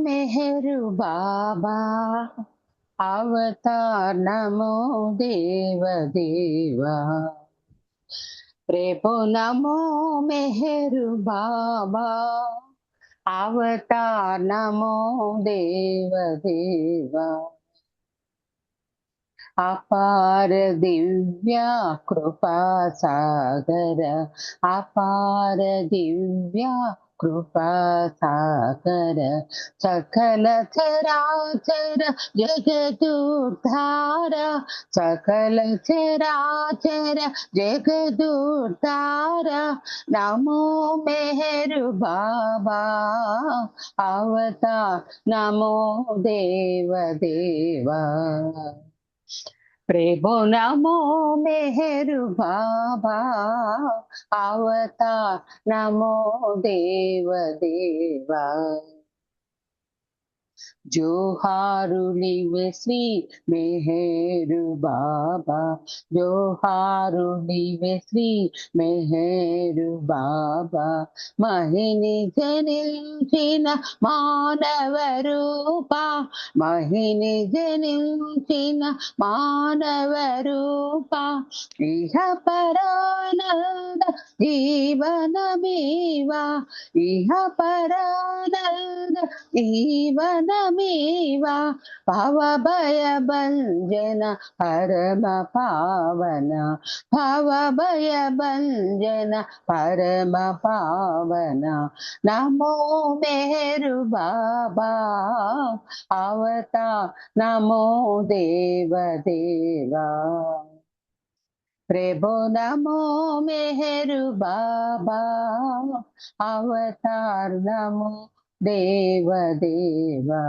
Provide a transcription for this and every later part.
మెహరు బాబా Avatar నమో దేవ దేవా ప్రేపో నమో మెహరు బాబా Avatar నమో దేవ దేవా అపార దివ్య కృపా సాగర అపార దివ్య కృపా సాగర సకల చరాచర జగదుద్ధార సకల చరాచర జగదుద్ధార నమో మెహరు బాబా అవతార్ నమో దేవ దేవా ప్రేమో నమో మెహరు బాబా అవతార్ నమో దేవ దేవా జోహారులివే శ్రీ మెహరు బాబా జోహారులివే శ్రీ మెహరు బాబా మహిని జనించిన మానవ రూప మహిని జనించిన మానవ రూప ఇహ పరానంద జీవనమేవా ఇహ పరానంద జీవనమేవా భవభయ భంజన పరమ పావన భవభయ భంజన పరమ పావన నమో మెహరు బాబా అవతార్ నమో దేవ దేవా ప్రేభో నమో మెహరు బాబా అవతార్ నమో దేవ దేవా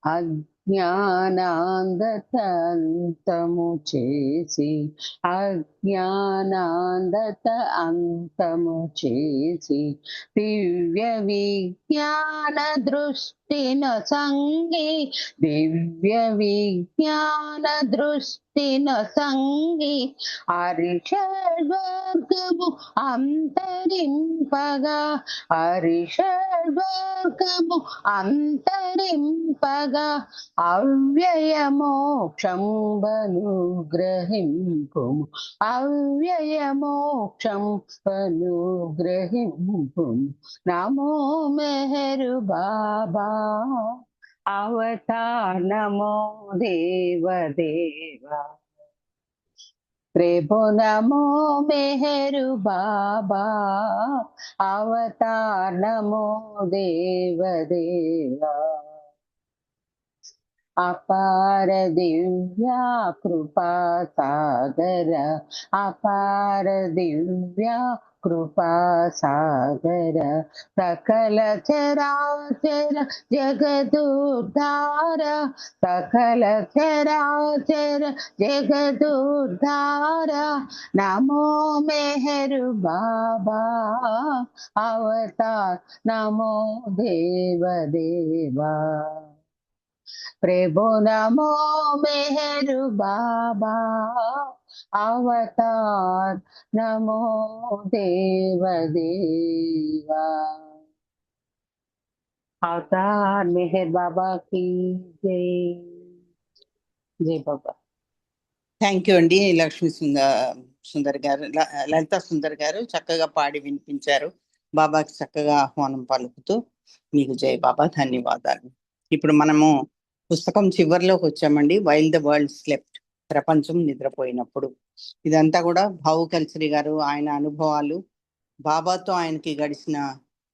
అజ్ఞానాంధతంతము చేసి అజ్ఞానాంధత అంతము చేసి దివ్య విజ్ఞాన దృష్టిన సంగి దివ్య విజ్ఞాన దృష్టిన సంగి హరిషడ్వర్గము అంతరింపగా హరిషడ్వర్గము అంతరింపగా అవ్యయ మోక్షంబను గ్రహింపుము అవ్యయ మోక్షంబను గ్రహింపుము నమో మెహరు బాబా అవతార్ నమో దేవ దేవా ప్రేభో నమో మెహరు బాబా అవతార్ నమో దేవ దేవా అపార దివ్య కృపా సాగర అపార దివ్య కృపా సాగర సకల చరాచర జగదుద్ధార సకల చరాచర జగదుద్ధార నమో మెహరు బాబా అవతార్ నమో దేవ దేవా ప్రేభో నమో మెహరు బాబా అవతార్ నమో దేవ దేవా అవతార్ మెహర్ బాబా కి జై జై బాబా. థ్యాంక్ యూ అండి లక్ష్మీ సుందర్ గారు, లలితా సుందర్ గారు చక్కగా పాడి వినిపించారు. బాబాకి చక్కగా ఆహ్వానం పలుకుతూ మీకు జై బాబా, ధన్యవాదాలు. ఇప్పుడు మనము పుస్తకం చివరిలోకి వచ్చామండి. వైల్ ద వరల్డ్ స్లెప్ట్, ప్రపంచం నిద్రపోయినప్పుడు. ఇదంతా కూడా భావు కల్సరి గారు ఆయన అనుభవాలు, బాబాతో ఆయనకి గడిచిన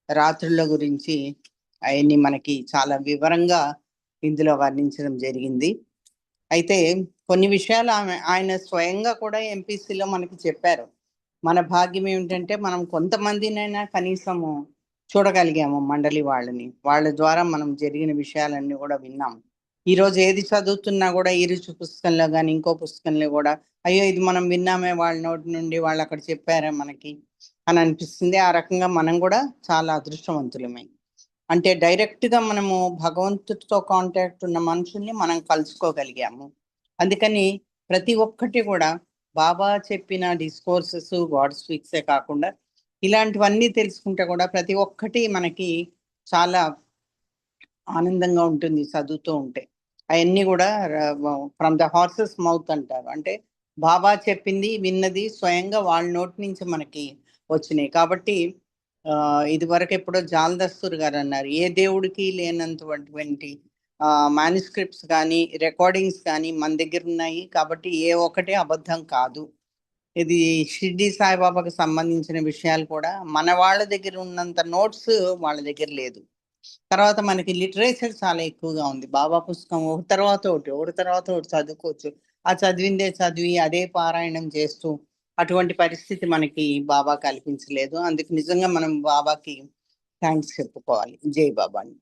రాత్రుల గురించి అవన్నీ మనకి చాలా వివరంగా ఇందులో వర్ణించడం జరిగింది. అయితే కొన్ని విషయాలు ఆయన స్వయంగా కూడా ఎంపీసీలో మనకి చెప్పారు. మన భాగ్యం ఏమిటంటే మనం కొంతమందినైనా కనీసము చూడగలిగాము, మండలి వాళ్ళ ద్వారా మనం జరిగిన విషయాలన్నీ కూడా విన్నాం. ఈరోజు ఏది చదువుతున్నా కూడా ఈ రుచి పుస్తకంలో కానీ ఇంకో పుస్తకంలో కూడా అయ్యో ఇది మనం విన్నామే, వాళ్ళ నోటి నుండి వాళ్ళు అక్కడ చెప్పారా మనకి అని అనిపిస్తుంది. ఆ రకంగా మనం కూడా చాలా అదృష్టవంతులమే. అంటే డైరెక్ట్గా మనము భగవంతుడితో కాంటాక్ట్ ఉన్న మనుషుల్ని మనం కలుసుకోగలిగాము. అందుకని ప్రతి ఒక్కటి కూడా బాబా చెప్పిన డిస్కోర్సెస్, గాడ్ స్పీక్సే కాకుండా ఇలాంటివన్నీ తెలుసుకుంటే కూడా ప్రతి ఒక్కటి మనకి చాలా ఆనందంగా ఉంటుంది చదువుతూ ఉంటే. అవన్నీ కూడా ఫ్రమ్ ద హార్సెస్ మౌత్ అంటారు. అంటే బాబా చెప్పింది విన్నది స్వయంగా వాళ్ళ నోటి నుంచి మనకి వచ్చినాయి. కాబట్టి ఇది వరకు ఎప్పుడో జాలదస్తూర్ గారు అన్నారు, ఏ దేవుడికి లేనంతటువంటి మాన్యుస్క్రిప్ట్స్ కానీ రికార్డింగ్స్ కానీ మన దగ్గర ఉన్నాయి. కాబట్టి ఏ ఒక్కటి అబద్ధం కాదు. ఇది షిర్డీ సాయిబాబాకి సంబంధించిన విషయాలు కూడా మన వాళ్ళ దగ్గర ఉన్నంత నోట్స్ వాళ్ళ దగ్గర లేదు. తర్వాత మనకి లిటరేచర్ చాలా ఎక్కువగా ఉంది. బాబా పుస్తకం ఒకటి తర్వాత ఒకటి చదువుకోవచ్చు. ఆ చదివిందే చదివి అదే పారాయణం చేస్తూ అటువంటి పరిస్థితి మనకి బాబా కల్పించలేదు. అందుకు నిజంగా మనం బాబాకి థ్యాంక్స్ చెప్పుకోవాలి. జై బాబాని.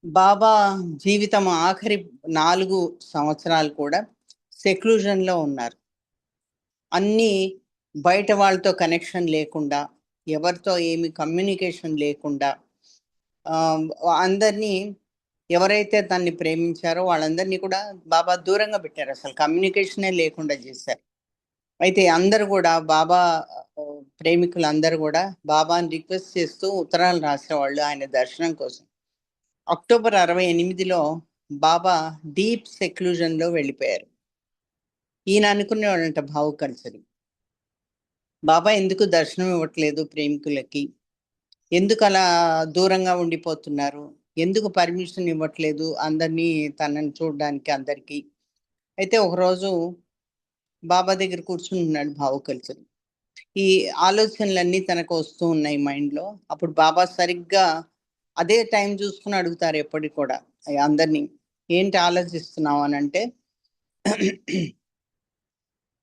బాబా జీవితం ఆఖరి 4 సంవత్సరాలు కూడా సెక్లూజన్ లో ఉన్నారు. అన్ని బయట వాళ్ళతో కనెక్షన్ లేకుండా, ఎవరితో ఏమి కమ్యూనికేషన్ లేకుండా, అందరినీ ఎవరైతే తన్ని ప్రేమించారో వాళ్ళందరినీ కూడా బాబా దూరంగా పెట్టారు. అసలు కమ్యూనికేషనే లేకుండా చేశారు. అయితే అందరూ కూడా బాబా ప్రేమికులు అందరూ కూడా బాబాని రిక్వెస్ట్ చేస్తూ ఉత్తరాలు రాసేవాళ్ళు ఆయన దర్శనం కోసం. అక్టోబర్ 68లో బాబా డీప్ సెక్లూజన్ లో వెళ్ళిపోయారు. ఈయన అనుకునేవాళ్ళంట భావుకల్చరి, బాబా ఎందుకు దర్శనం ఇవ్వట్లేదు ప్రేమికులకి, ఎందుకు అలా దూరంగా ఉండిపోతున్నారు, ఎందుకు పర్మిషన్ ఇవ్వట్లేదు అందరినీ తనని చూడడానికి అందరికీ. అయితే ఒకరోజు బాబా దగ్గర కూర్చుని ఉన్నాడు భావుకల్చరి. ఈ ఆలోచనలన్నీ తనకు వస్తూ ఉన్నాయి మైండ్లో. అప్పుడు బాబా సరిగ్గా అదే టైం చూసుకుని అడుగుతారు ఎప్పటికి కూడా అందరినీ, ఏంటి ఆలోచిస్తున్నావు అని అంటే,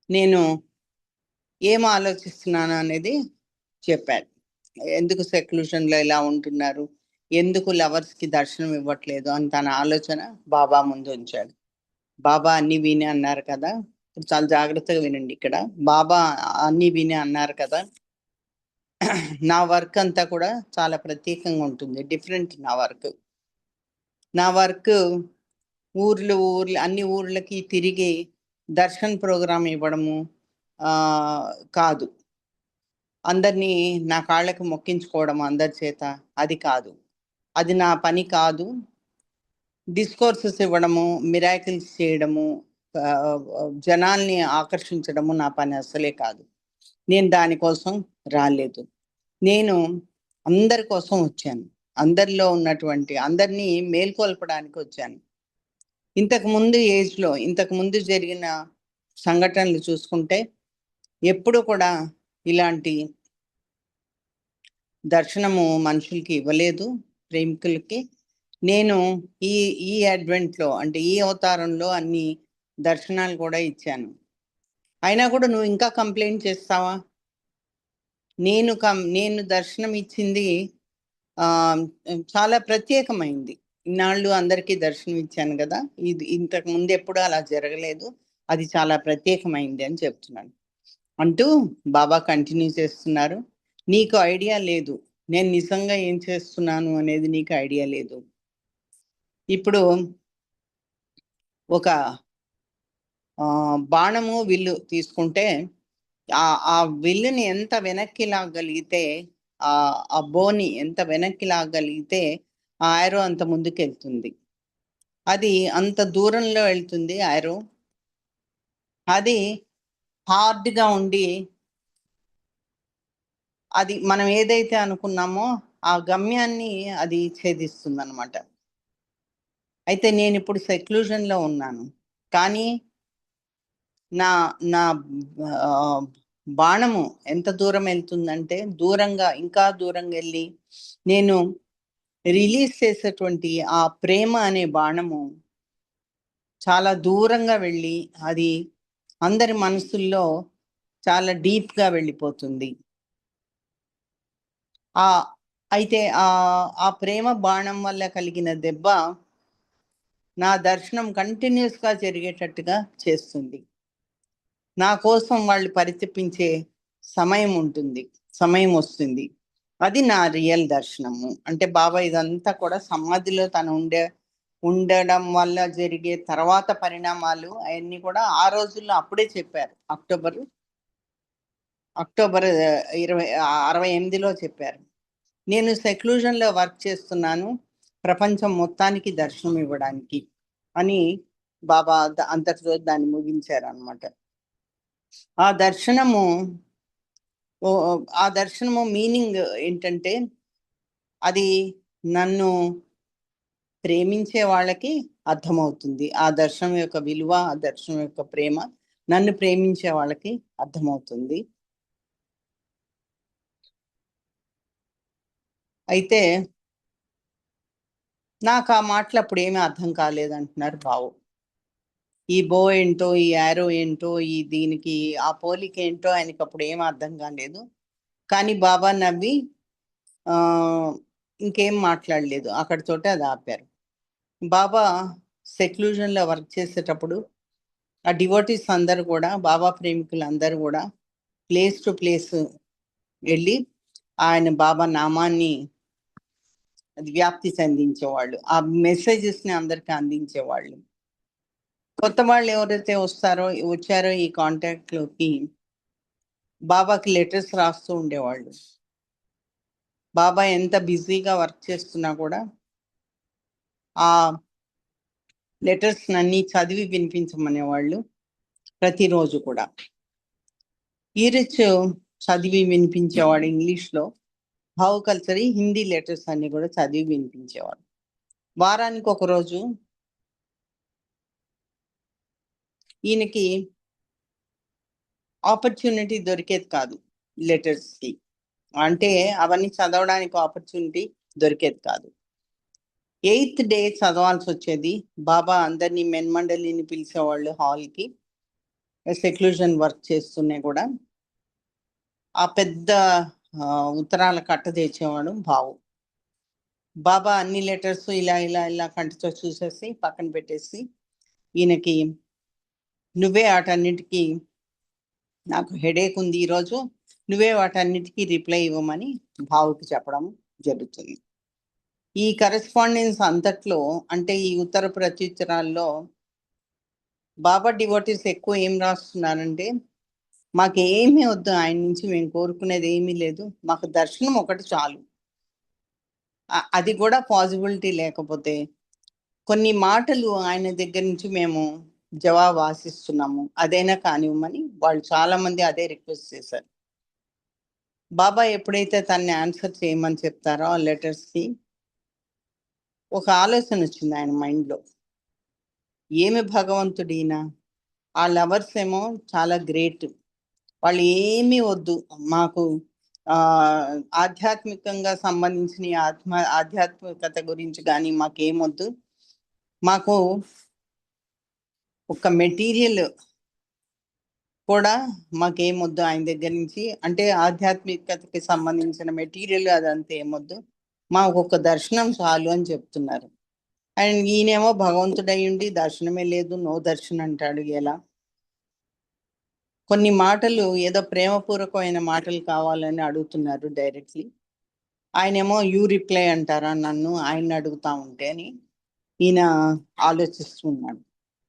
నేను ఏం ఆలోచిస్తున్నాను అనేది చెప్పాడు. ఎందుకు సెక్లూషన్లో ఇలా ఉంటున్నారు, ఎందుకు లవర్స్కి దర్శనం ఇవ్వట్లేదు అని తన ఆలోచన బాబా ముందు ఉంచాడు. బాబా అన్ని విని అన్నారు కదా, చాలా జాగ్రత్తగా వినండి ఇక్కడ. బాబా అన్ని విని అన్నారు కదా, నా వర్క్ అంతా కూడా చాలా ప్రత్యేకంగా ఉంటుంది, డిఫరెంట్. నా వర్క్ ఊర్లు అన్ని ఊర్లకి తిరిగి దర్శన్ ప్రోగ్రాం ఇవ్వడము కాదు, అందరినీ నా కాళ్ళకి మొక్కించుకోవడం అందరి చేత, అది కాదు, అది నా పని కాదు. డిస్కోర్సెస్ ఇవ్వడము, మిరాకిల్స్ చేయడము, జనాల్ని ఆకర్షించడము నా పని అసలే కాదు. నేను దానికోసం రాలేదు. నేను అందరి కోసం వచ్చాను, అందరిలో ఉన్నటువంటి అందరినీ మేల్కొల్పడానికి వచ్చాను. ఇంతకు ముందు జరిగిన సంఘటనలు చూసుకుంటే ఎప్పుడు కూడా ఇలాంటి దర్శనము మనుషులకి ఇవ్వలేదు, ప్రేమికులకి. నేను ఈ అడ్వెంట్లో అంటే ఈ అవతారంలో అన్ని దర్శనాలు కూడా ఇచ్చాను. అయినా కూడా నువ్వు ఇంకా కంప్లైంట్ చేస్తావా? నేను దర్శనం ఇచ్చింది చాలా ప్రత్యేకమైంది. ఇన్నాళ్ళు అందరికీ దర్శనం ఇచ్చాను కదా, ఇది ఇంతకు ముందు ఎప్పుడు అలా జరగలేదు, అది చాలా ప్రత్యేకమైంది అని చెప్తున్నాను. అంటూ బాబా కంటిన్యూ చేస్తున్నారు, నీకు ఐడియా లేదు నేను నిజంగా ఏం చేస్తున్నాను అనేది, నీకు ఐడియా లేదు. ఇప్పుడు ఒక బాణము విల్లు తీసుకుంటే ఆ విల్లుని ఎంత వెనక్కి లాగలిగితే, ఆ బోని ఎంత వెనక్కి లాగలిగితే ఆ ఆరో అంత ముందుకు వెళ్తుంది. అది అంత దూరంలో వెళ్తుంది ఆరో. అది హార్డ్గా ఉండి అది మనం ఏదైతే అనుకున్నామో ఆ గమ్యాన్ని అది ఛేదిస్తుంది అనమాట. అయితే నేను ఇప్పుడు సెక్లూజన్లో ఉన్నాను, కానీ నా నా బాణము ఎంత దూరం వెళ్తుందంటే, ఇంకా దూరంగా వెళ్ళి నేను రిలీజ్ చేసేటువంటి ఆ ప్రేమ అనే బాణము చాలా దూరంగా వెళ్ళి అది అందరి మనసుల్లో చాలా డీప్గా వెళ్ళిపోతుంది. అయితే ఆ ప్రేమ బాణం వల్ల కలిగిన దెబ్బ నా దర్శనం కంటిన్యూస్గా జరిగేటట్టుగా చేస్తుంది. నా కోసం వాళ్ళు పరితపించే సమయం వస్తుంది, అది నా రియల్ దర్శనము. అంటే బాబా ఇదంతా కూడా సమాధిలో తను ఉండడం వల్ల జరిగే తర్వాత పరిణామాలు అవన్నీ కూడా ఆ రోజుల్లో అప్పుడే చెప్పారు. అక్టోబర్ 68లో చెప్పారు. నేను సెక్లూజన్ లో వర్క్ చేస్తున్నాను ప్రపంచం మొత్తానికి దర్శనం ఇవ్వడానికి అని బాబా అంతటితో దాన్ని ముగించారు అనమాట. ఆ దర్శనము మీనింగ్ ఏంటంటే, అది నన్ను ప్రేమించే వాళ్ళకి అర్థమవుతుంది. ఆ దర్శనం యొక్క విలువ, ఆ దర్శనం యొక్క ప్రేమ నన్ను ప్రేమించే వాళ్ళకి అర్థమవుతుంది. అయితే నాకు ఆ మాటలు అప్పుడు ఏమీ అర్థం కాలేదంటున్నారు బావు. ఈ బో ఏంటో, ఈ యారో ఏంటో, ఈ దీనికి ఆ పోలిక ఏంటో ఆయనకి అప్పుడు ఏమీ అర్థం కాలేదు. కానీ బాబా నవ్వి ఇంకేం మాట్లాడలేదు, అక్కడితోటే అది ఆపారు. బాబా సెక్లూజన్ లో వర్క్ చేసేటప్పుడు ఆ డివోటీస్ అందరు కూడా, బాబా ప్రేమికులు అందరూ కూడా ప్లేస్ టు ప్లేస్ వెళ్ళి ఆయన బాబా నామాన్ని అది వ్యాప్తి చెందించేవాళ్ళు, ఆ మెసేజెస్ ని అందరికి అందించేవాళ్ళు. కొత్త వాళ్ళు ఎవరైతే వచ్చారో ఈ కాంటాక్ట్ లోకి, బాబాకి లెటర్స్ రాస్తూ ఉండేవాళ్ళు. బాబా ఎంత బిజీగా వర్క్ చేస్తున్నా కూడా ఆ లెటర్స్ అన్ని చదివి వినిపించమనేవాళ్ళు ప్రతిరోజు కూడా. ఈరిచ్ చదివి వినిపించేవాడు ఇంగ్లీష్లో, భావ కల్చరీ హిందీ లెటర్స్ అన్ని కూడా చదివి వినిపించేవాడు. వారానికి ఒక రోజు ఈయనకి ఆపర్చునిటీ దొరికేది కాదు లెటర్స్కి, అంటే అవన్నీ చదవడానికి ఆపర్చునిటీ దొరికేది కాదు. 8th డే చదవాల్సి వచ్చేది. బాబా అందరినీ మెన్మండలిని పిలిచేవాళ్ళు హాల్కి, సెక్లూజన్ వర్క్ చేస్తూనే కూడా. ఆ పెద్ద ఉత్తరాల కట్ట తెచ్చేవాడు బావు. బాబా అన్ని లెటర్స్ ఇలా ఇలా ఇలా కంటితో చూసేసి పక్కన పెట్టేసి, ఈయనకి నువ్వే వాటన్నిటికీ, నాకు హెడేక్ ఉంది ఈరోజు, నువ్వే వాటన్నిటికీ రిప్లై ఇవ్వమని బావుకి చెప్పడం జరుగుతుంది. ఈ కరెస్పాండెన్స్ అంతట్లో, అంటే ఈ ఉత్తర ప్రత్యుత్తరాల్లో బాబా డివోటీస్ ఎక్కువ ఏం రాస్తున్నారంటే, మాకేమీ వద్దు ఆయన నుంచి, మేము కోరుకునేది ఏమీ లేదు, మాకు దర్శనం ఒకటి చాలు. అది కూడా పాసిబిలిటీ లేకపోతే కొన్ని మాటలు ఆయన దగ్గర నుంచి మేము జవాబు ఆశిస్తున్నాము, అదైనా కానివ్వమని వాళ్ళు చాలా మంది అదే రిక్వెస్ట్ చేశారు. బాబా ఎప్పుడైతే తనని ఆన్సర్ చేయమని చెప్తారో ఆ లెటర్స్కి, ఒక ఆలోచన వచ్చింది ఆయన మైండ్లో. ఏమి భగవంతుడినా, ఆ లవర్స్ ఏమో చాలా గ్రేట్, వాళ్ళు ఏమీ వద్దు మాకు, ఆధ్యాత్మికంగా సంబంధించిన ఆధ్యాత్మికత గురించి కానీ మాకేమొద్దు, మాకు ఒక మెటీరియల్ కూడా మాకేమొద్దు ఆయన దగ్గర నుంచి, అంటే ఆధ్యాత్మికతకి సంబంధించిన మెటీరియల్ అదంతా ఏమొద్దు, మాకు ఒక దర్శనం చాలు అని చెప్తున్నారు. అండ్ ఈయనేమో భగవంతుడై ఉండి దర్శనమే లేదు, నో దర్శనం అంటాడు ఎలా? కొన్ని మాటలు ఏదో ప్రేమపూర్వకమైన మాటలు కావాలని అడుగుతున్నారు డైరెక్ట్లీ. ఆయనేమో యూ రిప్లై అంటారా నన్ను, ఆయన అడుగుతా ఉంటే అని ఈయన ఆలోచిస్తున్నాడు.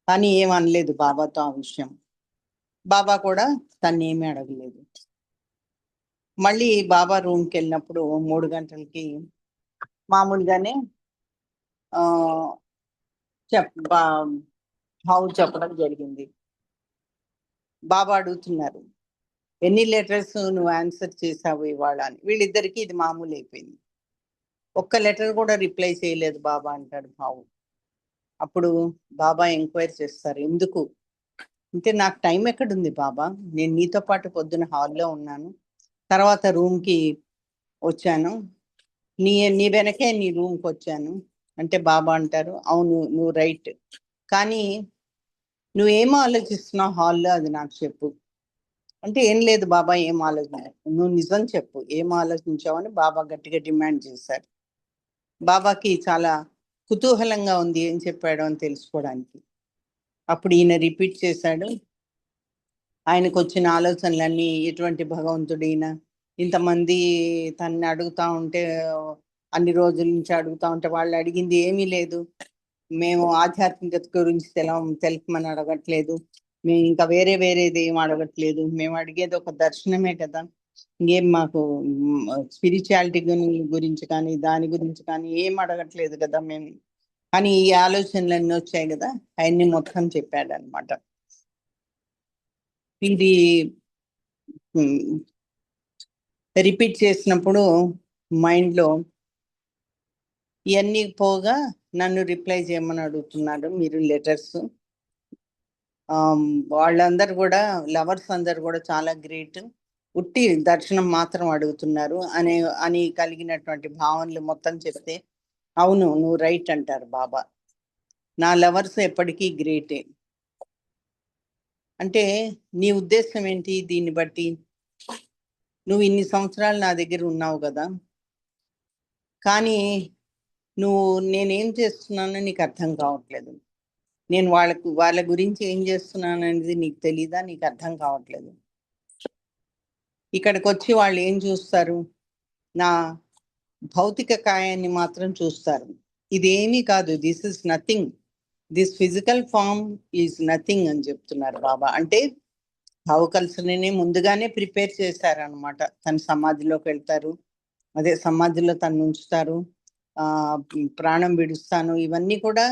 కానీ ఏమనలేదు బాబాతో ఆ విషయం. బాబా కూడా తన్ని ఏమీ అడగలేదు. మళ్ళీ బాబా రూమ్కి వెళ్ళినప్పుడు 3 గంటలకి మామూలుగానే భావు చెప్పడం జరిగింది. బాబా అడుగుతున్నారు, ఎన్ని లెటర్స్ నువ్వు ఆన్సర్ చేసావు ఇవాళ అని. వీళ్ళిద్దరికి ఇది మామూలు అయిపోయింది. ఒక్క లెటర్ కూడా రిప్లై చేయలేదు బాబా అంటాడు భావు. అప్పుడు బాబా ఎంక్వైరీ చేస్తారు, ఎందుకు అంటే, నాకు టైం ఎక్కడుంది బాబా, నేను నీతో పాటు పొద్దున హాల్లో ఉన్నాను, తర్వాత రూమ్కి వచ్చాను, నీ వెనకే నీ రూమ్కి వచ్చాను అంటే బాబా అంటారు, అవును నువ్వు రైట్, కానీ నువ్వేమో ఆలోచిస్తున్నావు హాల్లో అది నాకు చెప్పు అంటే, ఏం లేదు బాబా ఏం ఆలోచన, నువ్వు నిజం చెప్పు ఏం ఆలోచించావని బాబా గట్టిగా డిమాండ్ చేశారు. బాబాకి చాలా కుతూహలంగా ఉంది ఏం చెప్పాడో అని తెలుసుకోవడానికి. అప్పుడు ఈయన రిపీట్ చేశాడు, ఆయనకు వచ్చిన ఆలోచనలన్నీ, ఎటువంటి భగవంతుడు ఈయన, ఇంతమంది తన్ని అడుగుతా ఉంటే, అన్ని రోజుల నుంచి అడుగుతా ఉంటే వాళ్ళు అడిగింది ఏమీ లేదు, మేము ఆధ్యాత్మికత గురించి తెలుపమని అడగట్లేదు, మేము ఇంకా వేరేది ఏం అడగట్లేదు, మేము అడిగేది ఒక దర్శనమే కదా, ఇంకేం మాకు స్పిరిచువాలిటీ గురించి కానీ దాని గురించి కానీ ఏం అడగట్లేదు కదా మేము. కానీ ఈ ఆలోచనలన్నీ వచ్చాయి కదా, అవన్నీ మొత్తం చెప్పాడు అనమాట. ఇది రిపీట్ చేసినప్పుడు మైండ్లో ఇవన్నీ పోగా నన్ను రిప్లై చేయమని అడుగుతున్నారు మీరు లెటర్స్. వాళ్ళందరూ కూడా లవర్స్ అందరు కూడా చాలా గ్రేట్, ఉట్టి దర్శనం మాత్రం అడుగుతున్నారు అని కలిగినటువంటి భావనలు మొత్తం చెప్తే, అవును నువ్వు రైట్ అంటారు బాబా. నా లవర్స్ ఎప్పటికీ గ్రేటే. అంటే నీ ఉద్దేశం ఏంటి దీన్ని బట్టి? నువ్వు ఇన్ని సంవత్సరాలు నా దగ్గర ఉన్నావు కదా, కానీ నువ్వు నేనేం చేస్తున్నానో నీకు అర్థం కావట్లేదు. నేను వాళ్ళ గురించి ఏం చేస్తున్నాను అనేది నీకు తెలీదా? నీకు అర్థం కావట్లేదు. ఇక్కడికి వచ్చి వాళ్ళు ఏం చూస్తారు? నా భౌతిక కాయాన్ని మాత్రం చూస్తారు. ఇదేమీ కాదు, this is nothing, this physical form is nothing అని చెప్తున్నారు బాబా. అంటే భావకల్సని ముందుగానే ప్రిపేర్ చేశారనమాట. తన సమాధిలోకి వెళ్తారు, అదే సమాధిలో తను ఉంచుతారు, ప్రాణం విడుస్తాను, ఇవన్నీ కూడా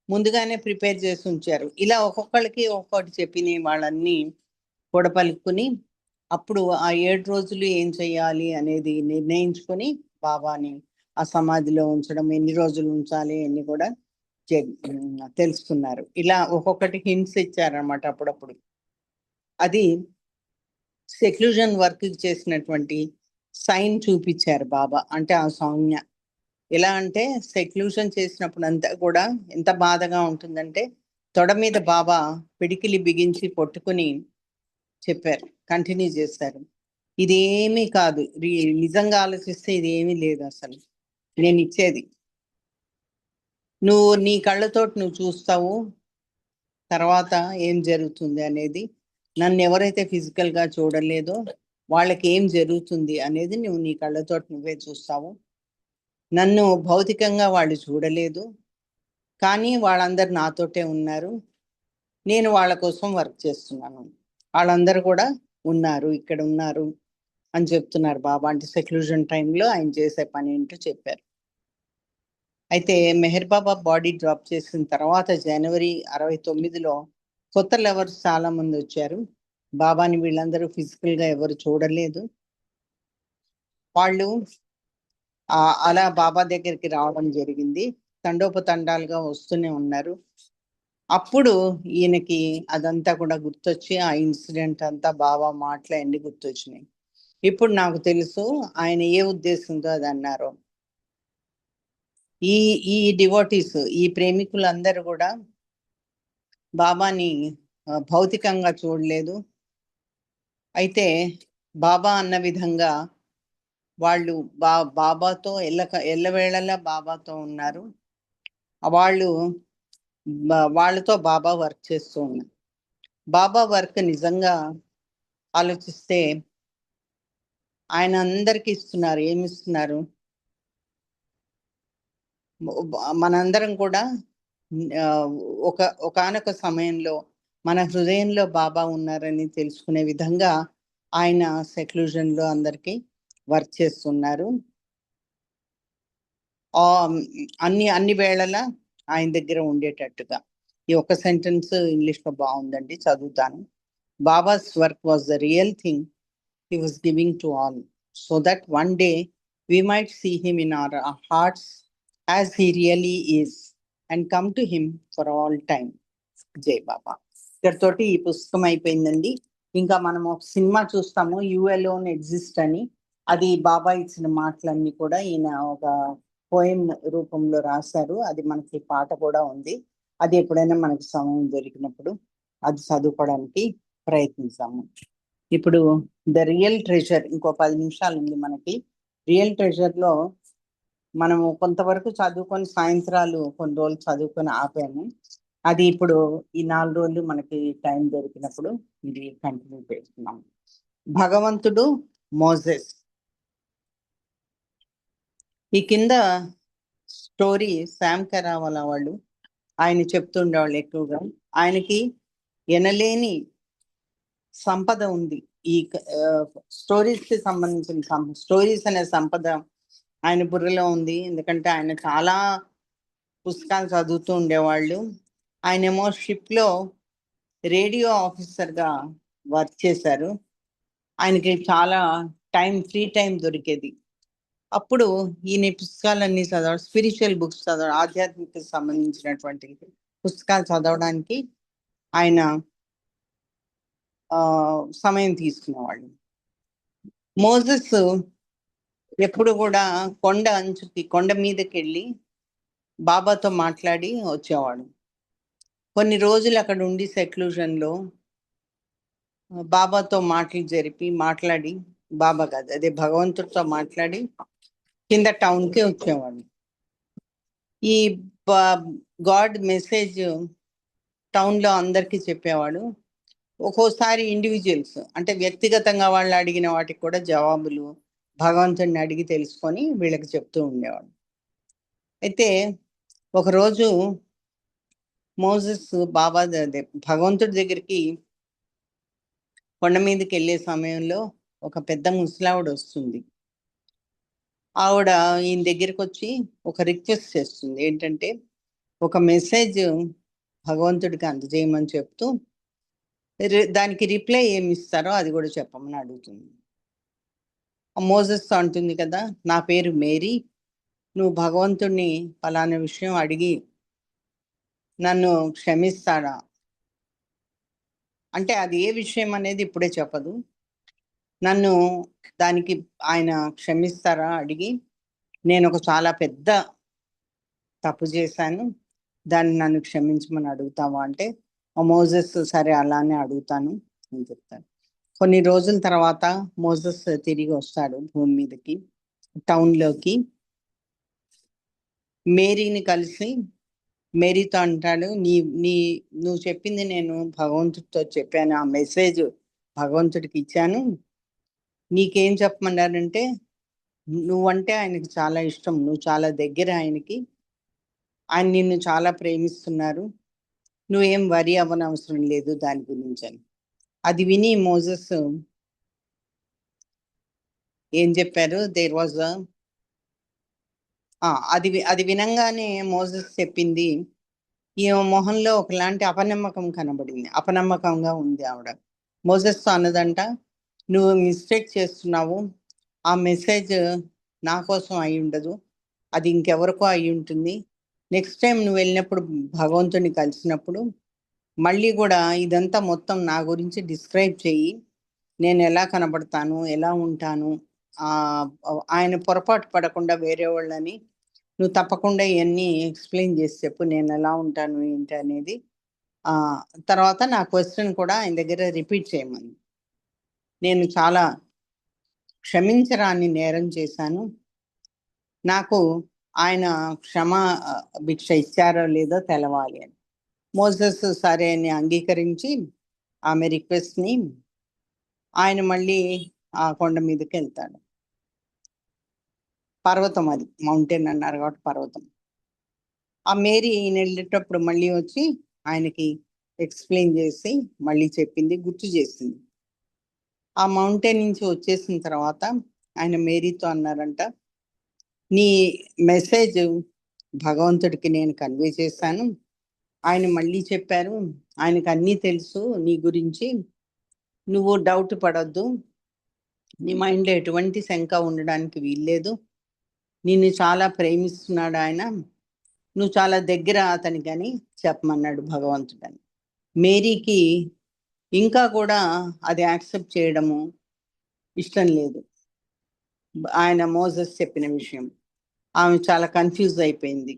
ముందుగానే ప్రిపేర్ చేసి ఉంచారు. ఇలా ఒక్కొక్కరికి ఒక్కొక్కటి చెప్పిన వాళ్ళన్నీ కూడా పలుకుని అప్పుడు ఆ 7 రోజులు ఏం చెయ్యాలి అనేది నిర్ణయించుకొని బాబాని ఆ సమాధిలో ఉంచడం, ఎన్ని రోజులు ఉంచాలి అన్ని కూడా తెలుసుకున్నారు. ఇలా ఒక్కొక్కటి హింట్స్ ఇచ్చారనమాట అప్పుడప్పుడు. అది సెక్లూజన్ వర్క్ చేసినటువంటి సైన్ చూపించారు బాబా. అంటే ఆ సౌమ్య ఎలా అంటే సెక్లూషన్ చేసినప్పుడు అంతా కూడా ఎంత బాధగా ఉంటుందంటే తొడ మీద బాబా పిడికిలి బిగించి కొట్టుకుని చెప్పారు, కంటిన్యూ చేశారు. ఇదేమీ కాదు, నిజంగా ఆలోచిస్తే ఇదేమీ లేదు అసలు. నేను ఇచ్చేది నువ్వు నీ కళ్ళతోటి నువ్వు చూస్తావు, తర్వాత ఏం జరుగుతుంది అనేది. నన్ను ఎవరైతే ఫిజికల్ గా చూడలేదో వాళ్ళకి ఏం జరుగుతుంది అనేది నువ్వు నీ కళ్ళతోటి నువ్వే చూస్తావు. నన్ను భౌతికంగా వాళ్ళు చూడలేదు, కానీ వాళ్ళందరూ నాతోటే ఉన్నారు. నేను వాళ్ళ కోసం వర్క్ చేస్తున్నాను, వాళ్ళందరూ కూడా ఉన్నారు, ఇక్కడ ఉన్నారు అని చెప్తున్నారు బాబా. అంటే సెక్లూజన్ టైంలో ఆయన చేసే పని ఏంటో చెప్పారు. అయితే మెహర్ బాబా బాడీ డ్రాప్ చేసిన తర్వాత జనవరి 69లో కొత్త లవర్స్ చాలా మంది వచ్చారు. బాబాని వీళ్ళందరూ ఫిజికల్ గా ఎవరు చూడలేదు. వాళ్ళు అలా బాబా దగ్గరికి రావడం జరిగింది, తండోపతండాలుగా వస్తూనే ఉన్నారు. అప్పుడు ఈయనకి అదంతా కూడా గుర్తొచ్చి ఆ ఇన్సిడెంట్ అంతా బాబా మాటలన్నీ గుర్తొచ్చినాయి. ఇప్పుడు నాకు తెలుసు ఆయన ఏ ఉద్దేశంతో అది అన్నారు. ఈ ఈ డివోటీస్, ఈ ప్రేమికులందరూ కూడా బాబాని భౌతికంగా చూడలేదు. అయితే బాబా అన్న విధంగా వాళ్ళు బాబాతో ఎల్లవేళలా బాబాతో ఉన్నారు. వాళ్ళు వాళ్ళతో బాబా వర్క్ చేస్తూ ఉన్నారు. బాబా వర్క్ నిజంగా ఆలోచిస్తే ఆయన అందరికి ఇస్తున్నారు. ఏమి ఇస్తున్నారు? మనందరం కూడా ఒకానొక సమయంలో మన హృదయంలో బాబా ఉన్నారని తెలుసుకునే విధంగా ఆయన సెక్లూజన్ లో అందరికి వర్క్ చేస్తున్నారు. అన్ని వేళలా ఆయన దగ్గర ఉండేటట్టుగా. ఈ ఒక్క సెంటెన్స్ ఇంగ్లీష్ లో బాగుందండి, చదువుతాను. Babas work was the real thing he was giving to all, so that one day we might see him in our hearts as he really is and come to him for all time. జై బాబా. ఇక్కడితోటి ఈ పుస్తకం అయిపోయిందండి. ఇంకా మనం ఒక cinema చూస్తాము, you alone exist అని. అది బాబా ఇచ్చిన మాటలన్నీ కూడా ఈయన ఒక పోయం రూపంలో రాశారు. అది మనకి పాట కూడా ఉంది. అది ఎప్పుడైనా మనకి సమయం దొరికినప్పుడు అది చదువుకోవడానికి ప్రయత్నిస్తాము. ఇప్పుడు ద రియల్ ట్రెజర్ ఇంకో 10 నిమిషాలు ఉంది మనకి. రియల్ ట్రెజర్ లో మనము కొంతవరకు చదువుకొని సాయంత్రాలు కొన్ని రోజులు చదువుకొని ఆపాము. అది ఇప్పుడు ఈ 4 రోజులు మనకి టైం దొరికినప్పుడు ఇది కంటిన్యూ చేస్తున్నాం. భగవంతుడు మోజెస్. ఈ కింద స్టోరీ శామ్ కరావాలా వాళ్ళు ఆయన చెప్తుండేవాళ్ళు ఎక్కువగా. ఆయనకి ఎనలేని సంపద ఉంది, ఈ స్టోరీస్ కి సంబంధించిన స్టోరీస్ అనే సంపద ఆయన బుర్రలో ఉంది. ఎందుకంటే ఆయన చాలా పుస్తకాలు చదువుతూ ఉండేవాళ్ళు. ఆయనేమో షిప్ లో రేడియో ఆఫీసర్ గా వర్క్ చేశారు. ఆయనకి చాలా ఫ్రీ టైం దొరికేది. అప్పుడు ఈయన పుస్తకాలన్నీ చదవడం, స్పిరిచువల్ బుక్స్ చదవడం, ఆధ్యాత్మిక సంబంధించినటువంటి పుస్తకాలు చదవడానికి ఆయన సమయం తీసుకునేవాళ్ళు. మోజెస్ ఎప్పుడు కూడా కొండ మీదకి వెళ్ళి బాబాతో మాట్లాడి వచ్చేవాడు. కొన్ని రోజులు అక్కడ ఉండి సెక్లూజన్ లో బాబాతో మాట్లాడి బాబా కాదు, అదే భగవంతుడితో మాట్లాడి కింద టౌన్ కి వచ్చేవాడు. ఈ గాడ్ మెసేజ్ టౌన్ లో అందరికీ చెప్పేవాడు. ఒక్కోసారి ఇండివిజువల్స్ అంటే వ్యక్తిగతంగా వాళ్ళు అడిగిన వాటికి కూడా జవాబులు భగవంతుడిని అడిగి తెలుసుకొని వీళ్ళకి చెప్తూ ఉండేవాడు. అయితే ఒకరోజు మోజెస్ భగవంతుడి దగ్గరికి కొండ మీదకి వెళ్ళే సమయంలో ఒక పెద్ద ముసలావిడ వస్తుంది. ఆవిడ ఈయన దగ్గరికి వచ్చి ఒక రిక్వెస్ట్ చేస్తుంది. ఏంటంటే ఒక మెసేజ్ భగవంతుడికి అందజేయమని చెప్తూ దానికి రిప్లై ఏమి ఇస్తారో అది కూడా చెప్పమని అడుగుతుంది. మోజెస్ అంటుంది కదా, నా పేరు మేరీ, నువ్వు భగవంతుడిని ఫలానా విషయం అడిగి నన్ను క్షమిస్తాడా అంటే అది ఏ విషయం అనేది ఇప్పుడే చెప్పదు. నన్ను దానికి ఆయన క్షమిస్తారా అడిగి, నేను ఒక చాలా పెద్ద తప్పు చేశాను, దాన్ని నన్ను క్షమించమని అడుగుతావా అంటే మోజెస్ సరే అలానే అడుగుతాను అని చెప్తాను. కొన్ని రోజుల తర్వాత మోజెస్ తిరిగి వస్తాడు భూమి మీదకి, టౌన్లోకి. మేరీని కలిసి మేరీతో అంటాడు, నువ్వు చెప్పింది నేను భగవంతుడితో చెప్పాను, ఆ మెసేజ్ భగవంతుడికి ఇచ్చాను. నీకేం చెప్పమన్నారంటే నువ్వంటే ఆయనకి చాలా ఇష్టం, నువ్వు చాలా దగ్గర ఆయనకి, ఆయన నిన్ను చాలా ప్రేమిస్తున్నారు, నువ్వేం వరి అవ్వనవసరం లేదు దాని గురించి అని. అది విని మోజెస్ ఏం చెప్పారు, దేర్ వాజ్ అది వినంగానే మోజెస్ చెప్పింది, ఈ మొహంలో ఒకలాంటి అపనమ్మకం కనబడింది, అపనమ్మకంగా ఉంది ఆవిడ. మోజెస్తో అన్నదంట, నువ్వు మిస్టేక్ చేస్తున్నావు, ఆ మెసేజ్ నా కోసం అయి ఉండదు, అది ఇంకెవరికో అయి ఉంటుంది. నెక్స్ట్ టైం నువ్వు వెళ్ళినప్పుడు భగవంతుని కలిసినప్పుడు మళ్ళీ కూడా ఇదంతా మొత్తం నా గురించి డిస్క్రైబ్ చెయ్యి, నేను ఎలా కనబడతాను, ఎలా ఉంటాను, ఆయన పొరపాటు పడకుండా వేరే వాళ్ళని నువ్వు తప్పకుండా ఇవన్నీ ఎక్స్ప్లెయిన్ చేసి చెప్పు, నేను ఎలా ఉంటాను ఏంటి అనేది. తర్వాత నా క్వశ్చన్ కూడా ఆయన దగ్గర రిపీట్ చేయమని, నేను చాలా క్షమించరాని నేరం చేశాను, నాకు ఆయన భిక్ష ఇచ్చారో లేదో తెలవాలి అని. మోసెస్ సరే అని అంగీకరించి ఆమె రిక్వెస్ట్ని ఆయన మళ్ళీ ఆ కొండ మీదకి వెళ్తాడు. పర్వతం, అది మౌంటైన్ అన్నారు కాబట్టి పర్వతం. ఆ మేరీ ఈయన వెళ్ళేటప్పుడు మళ్ళీ వచ్చి ఆయనకి ఎక్స్ప్లెయిన్ చేసి మళ్ళీ చెప్పింది, గుర్తు చేసింది. ఆ మౌంటైన్ నుంచి వచ్చేసిన తర్వాత ఆయన మేరీతో అన్నారంట, నీ మెసేజ్ భగవంతుడికి నేను కన్వే చేశాను, ఆయన మళ్ళీ చెప్పారు, ఆయనకు అన్నీ తెలుసు నీ గురించి, నువ్వు డౌట్ పడొద్దు, నీ మైండ్లో ఎటువంటి శంక ఉండడానికి వీల్లేదు, నిన్ను చాలా ప్రేమిస్తున్నాడు ఆయన, నువ్వు చాలా దగ్గర అతనికి అని చెప్పమన్నాడు భగవంతుడని. మేరీకి ఇంకా కూడా అది యాక్సెప్ట్ చేయడము ఇష్టం లేదు, ఆయన మోజెస్ చెప్పిన విషయం. ఆమె చాలా కన్ఫ్యూజ్ అయిపోయింది.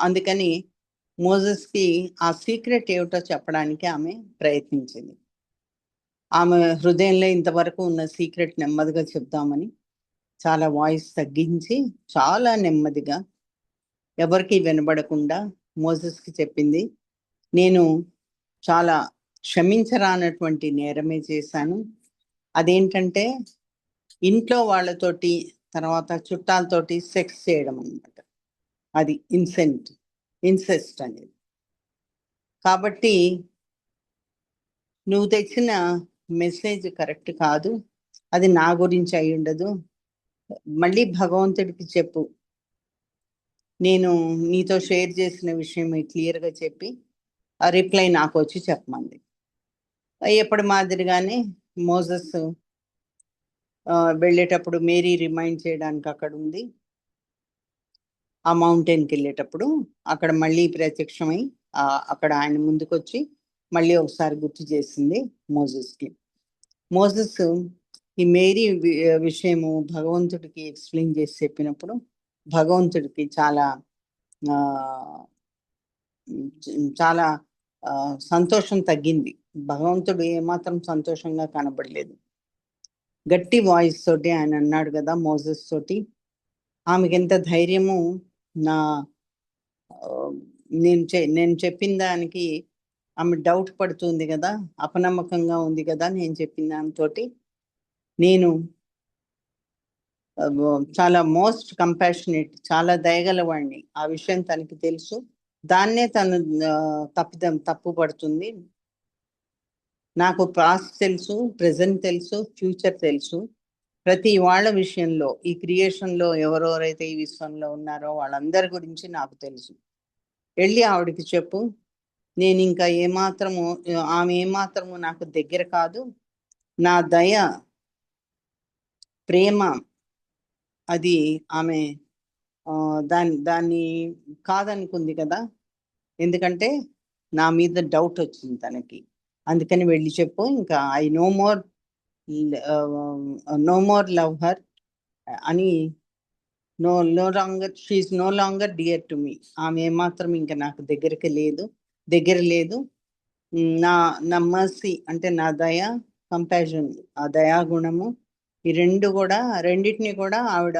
అందుకని మోజెస్కి ఆ సీక్రెట్ ఏమిటో చెప్పడానికి ఆమె ప్రయత్నించింది. ఆమె హృదయంలో ఇంతవరకు ఉన్న సీక్రెట్ నెమ్మదిగా చెప్దామని చాలా వాయిస్ తగ్గించి చాలా నెమ్మదిగా ఎవరికి వినబడకుండా మోజెస్కి చెప్పింది, నేను చాలా క్షమించరానటువంటి నేరమే చేశాను. అదేంటంటే ఇంట్లో వాళ్ళతోటి తర్వాత చుట్టాలతోటి సెక్స్ చేయడం అన్నమాట, అది ఇన్సెస్ట్ అనేది. కాబట్టి నువ్వు తెచ్చిన మెసేజ్ కరెక్ట్ కాదు, అది నా గురించి అయి ఉండదు, మళ్ళీ భగవంతుడికి చెప్పు, నేను నీతో షేర్ చేసిన విషయం క్లియర్గా చెప్పి ఆ రిప్లై నాకు వచ్చి చెప్పమంది. ఎప్పటి మాదిరిగానే మోసెస్ వెళ్ళేటప్పుడు మేరీ రిమైండ్ చేయడానికి అక్కడ ఉంది. ఆ మౌంటైన్కి వెళ్ళేటప్పుడు అక్కడ మళ్ళీ ప్రత్యక్షమై అక్కడ ఆయన ముందుకు వచ్చి మళ్ళీ ఒకసారి గుర్తు చేసింది మోసెస్కి. మోసెస్ ఈ మేరీ విషయము భగవంతుడికి ఎక్స్ప్లెయిన్ చేసి చెప్పినప్పుడు భగవంతుడికి చాలా చాలా సంతోషం తగ్గింది. భగవంతుడు ఏమాత్రం సంతోషంగా కనబడలేదు. గట్టి వాయిస్ తోటి ఆయన అన్నాడు కదా మోసెస్ తోటి, ఆమెకి ఎంత ధైర్యము, నా నేను చెప్పిన దానికి ఆమె డౌట్ పడుతుంది కదా, అపనమ్మకంగా ఉంది కదా నేను చెప్పిన దానితోటి. నేను చాలా మోస్ట్ కంపాషనేట్, చాలా దయగలవాడిని, ఆ విషయం తనకి తెలుసు, దాన్నే తను తప్పు పడుతుంది. నాకు పాస్ట్ తెలుసు, ప్రెజెంట్ తెలుసు, ఫ్యూచర్ తెలుసు. ప్రతి వాళ్ళ విషయంలో ఈ క్రియేషన్లో ఎవరెవరైతే ఈ విశ్వంలో ఉన్నారో వాళ్ళందరి గురించి నాకు తెలుసు. వెళ్ళి ఆవిడకి చెప్పు, నేను ఇంకా ఏమాత్రము, ఆమె ఏమాత్రము నాకు దగ్గర కాదు, నా దయ, ప్రేమ, అది ఆమె దాన్ని కాదనుకుంది కదా, ఎందుకంటే నా మీద డౌట్ వచ్చింది తనకి. అందుకని వెళ్ళి చెప్పు, ఇంకా I no more love her అని, no longer she is no longer dear to me, ఆమె ఏమాత్రం ఇంకా నాకు దగ్గర లేదు. నా మర్సీ అంటే నా దయ, కంపాషన్, ఆ దయాగుణము, ఈ రెండింటిని కూడా ఆవిడ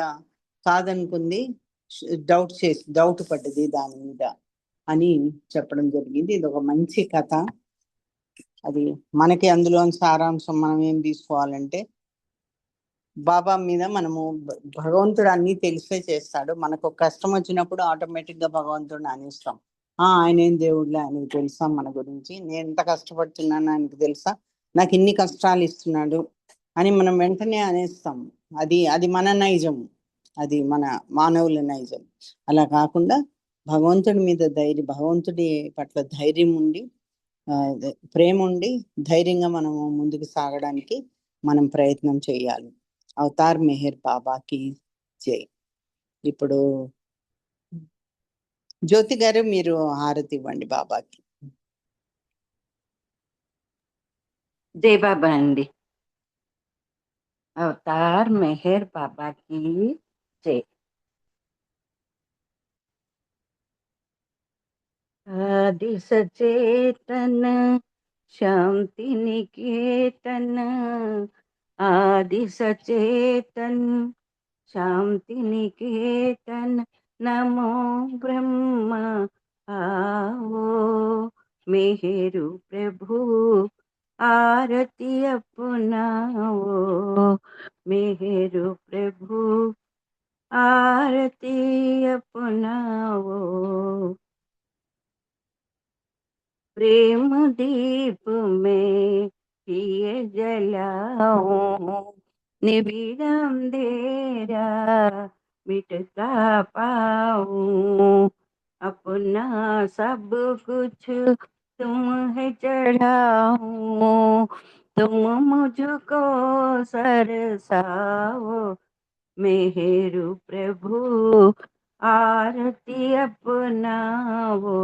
కాదనుకుంది, డౌట్ పడ్డది దాని మీద అని చెప్పడం జరిగింది. ఇది ఒక మంచి కథ. అది మనకి అందులోని సారాంశం మనం ఏం తీసుకోవాలంటే, బాబా మీద మనము భగవంతుడు అన్ని తెలిసే చేస్తాడు. మనకు కష్టం వచ్చినప్పుడు ఆటోమేటిక్గా భగవంతుడిని అనేస్తాం, ఆయన ఏం దేవుడులే, ఆయనకు తెలుసా మన గురించి, నేను ఎంత కష్టపడుతున్నాను ఆయనకు తెలుసా, నాకు ఇన్ని కష్టాలు ఇస్తున్నాడు అని మనం వెంటనే అనేస్తాం. అది మన నైజం, అది మన మానవుల నైజం. అలా కాకుండా భగవంతుడి మీద భగవంతుడి పట్ల ధైర్యం ఉండి, ప్రేమ ఉండి, ధైర్యంగా మనము ముందుకు సాగడానికి మనం ప్రయత్నం చేయాలి. అవతార్ మెహర్ బాబాకి జై. ఇప్పుడు జ్యోతి గారు మీరు హారతి ఇవ్వండి బాబాకి. జై బాబా అండి. అవతార్ మెహర్ బాబాకి జై. ఆది సచేతన శాంతి నికేతన, ఆది సచేతన్ శాంతి నికేతन, నమో బ్రహ్మ आओ मेहेरु प्रभु आरती अपनाओ, मेहेरु प्रभु आरती अपनाओ। प्रेम दीप में दिए जलाओ, निबिड़ अंधेरा मिटता पाऊं, अपना सब कुछ तुम है चढ़ाऊं, तुम मुझको सरसाओ, मेहेरु प्रभु आरती अपनाओ,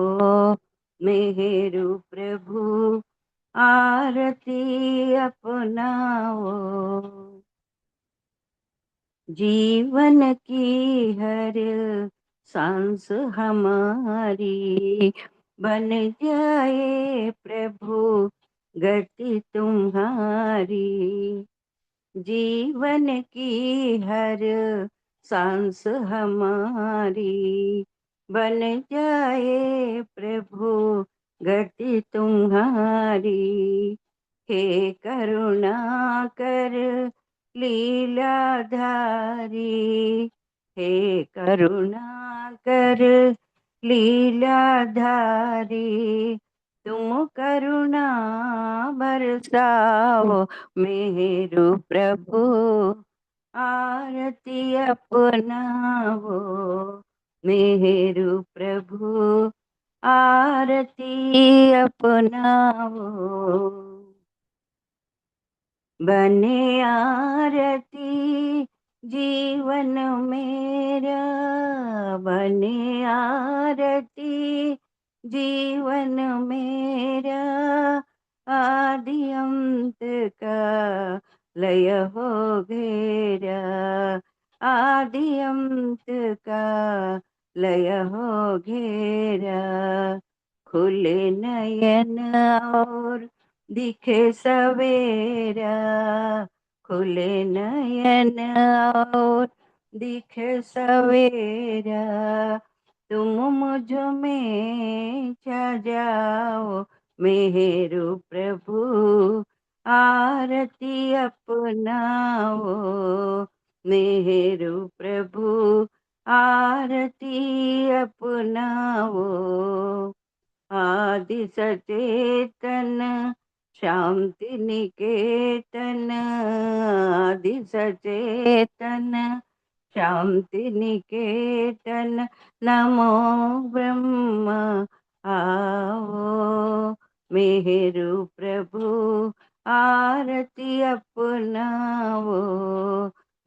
मेहेरु प्रभु आरती अपनाओ। जीवन की हर सांस हमारी बन जाए प्रभु गति तुम्हारी, जीवन की हर सांस हमारी बन जाए प्रभु गति तुम्हारी, हे करुणा कर लीलाधारी, हे करुणा कर लीलाधारी, तुम करुणा बरसाओ मेरु प्रभु, आरती अपनाओ मेरु प्रभु, आरती अपनाओ। बने आरती जीवन मेरा, बने आरती जीवन मेरा, आदि अंत का लय हो घेरा, आदि अंत का लय हो घेरा। खुले नयन और दिखे सवेरा, खुले नयन और दिखे सवेरा, तुम मुझ में छा जाओ मेरु प्रभु, आरती अपनाओ मेरु प्रभु, आरती अपनाओ। आदि सचेतन शांति निकेतन, आदि सचेतन शांति निकेतन, नमो ब्रह्म आओ मेरु प्रभु, आरती अपनाओ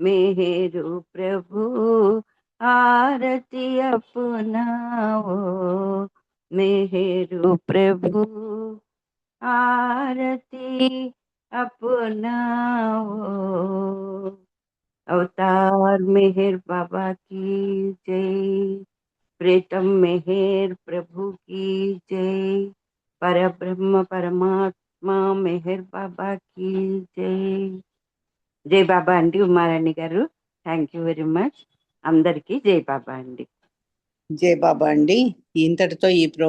मेरु प्रभु, आरती अपनाओ मेरु प्रभु, आरती अपनाओ। अवतार मेहर बाबा की जय, प्रीतम मेहर प्रभु की जय, परब्रह्म परमात्मा मेहर बाबा की जय। జై బాబా అండి ఉమారాణి గారు, థ్యాంక్ యూ వెరీ మచ్. అందరికీ జై బాబా అండి. జై బాబా అండి. ఇంతటితో ఈ ప్రోగ్రాం